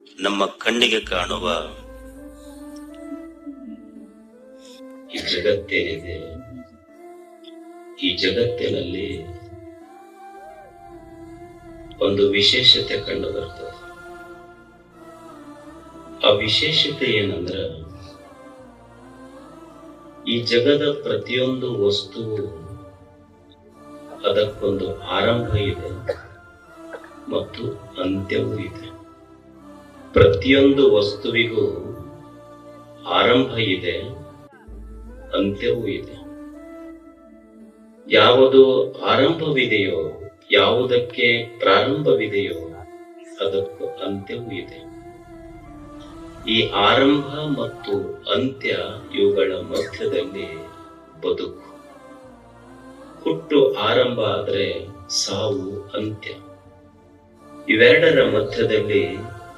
ನಮ್ಮ ಕಣ್ಣಿಗೆ ಕಾಣುವ ಈ ಜಗತ್ತೇನಿದೆ, ಈ ಜಗತ್ತಿನಲ್ಲಿ ಒಂದು ವಿಶೇಷತೆ ಕಂಡು ಬರ್ತದೆ. ಆ ವಿಶೇಷತೆ ಏನಂದ್ರ, ಈ ಜಗದ ಪ್ರತಿಯೊಂದು ವಸ್ತುವು ಅದಕ್ಕೊಂದು ಆರಂಭ ಇದೆ ಮತ್ತು ಅಂತ್ಯವೂ ಇದೆ. ಪ್ರತಿಯೊಂದು ವಸ್ತುವಿಗೂ ಆರಂಭ ಇದೆ, ಅಂತ್ಯವೂ ಇದೆ. ಯಾವುದು ಆರಂಭವಿದೆಯೋ, ಯಾವುದಕ್ಕೆ ಪ್ರಾರಂಭವಿದೆಯೋ ಅದಕ್ಕೂ ಅಂತ್ಯವೂ ಇದೆ. ಈ ಆರಂಭ ಮತ್ತು ಅಂತ್ಯ ಇವುಗಳ ಮಧ್ಯದಲ್ಲಿ ಬದುಕು. ಹುಟ್ಟು ಆರಂಭ ಆದ್ರೆ ಸಾವು ಅಂತ್ಯ. ಇವೆರಡರ ಮಧ್ಯದಲ್ಲಿ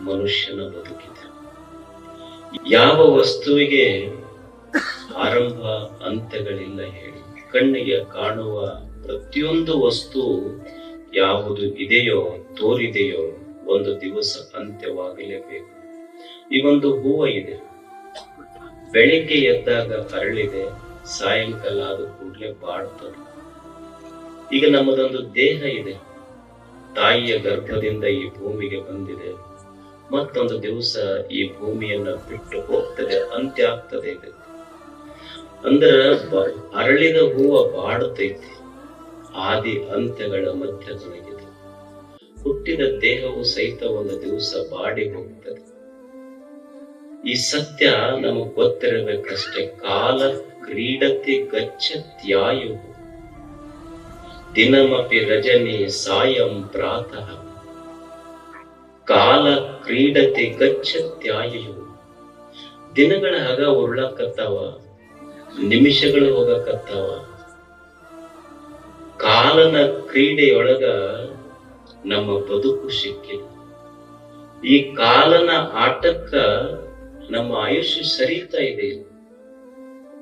ಮನುಷ್ಯನ ಬದುಕಿದೆ. ಯಾವ ವಸ್ತುವಿಗೆ ಆರಂಭ ಅಂತ್ಯಗಳಿಲ್ಲ ಹೇಳಿ? ಕಣ್ಣಿಗೆ ಕಾಣುವ ಪ್ರತಿಯೊಂದು ವಸ್ತು ಯಾವುದು ಇದೆಯೋ, ತೋರಿದೆಯೋ, ಒಂದು ದಿವಸ ಅಂತ್ಯವಾಗಲೇಬೇಕು. ಈ ಒಂದು ಹೂವು ಇದೆ, ಬೆಳಿಗ್ಗೆ ಎದ್ದಾಗ ಅರಳಿದೆ, ಸಾಯಂಕಾಲ ಆದ ಕೂಡಲೇ ಬಾಡ್ತದೆ. ಈಗ ನಮ್ಮದೊಂದು ದೇಹ ಇದೆ, ತಾಯಿಯ ಗರ್ಭದಿಂದ ಈ ಭೂಮಿಗೆ ಬಂದಿದೆ, ಮತ್ತೊಂದು ದಿವಸ ಈ ಭೂಮಿಯನ್ನ ಬಿಟ್ಟು ಹೋಗ್ತದೆ, ಅಂತ್ಯ ಆಗ್ತದೆ. ಇದೆ ಅಂದ್ರ ಅರಳಿದ ಹೂವ ಬಾಡುತ್ತೈತಿ, ಆದಿ ಅಂತ್ಯಗಳ ಮಧ್ಯದೊಳಗಿದೆ. ಹುಟ್ಟಿದ ದೇಹವು ಸಹಿತ ಒಂದು ದಿವಸ ಬಾಡಿ ಹೋಗ್ತದೆ. ಈ ಸತ್ಯ ನಮಗ್ ಗೊತ್ತಿರಬೇಕಷ್ಟೇ. ಕಾಲ ಕ್ರೀಡತೆ ಗಚ್ಚತ್ಯಾಯು ದಿನಮಪಿ ರಜನಿ ಸಾಯಂ ಪ್ರಾತಃ. ಕಾಲ ಕ್ರೀಡತೆ ಗಚ್ಚತ್ಯಾಯು. ದಿನಗಳ ಹಗ ಉರುಳಕತ್ತಾವ, ನಿಮಿಷಗಳು ಹೋಗಕತ್ತಾವ. ಕಾಲನ ಕ್ರೀಡೆಯೊಳಗ ನಮ್ಮ ಬದುಕು ಸಿಕ್ಕಿದೆ. ಈ ಕಾಲನ ಆಟಕ್ಕ ನಮ್ಮ ಆಯುಷ್ಯ ಸರಿತಾ ಇದೆ.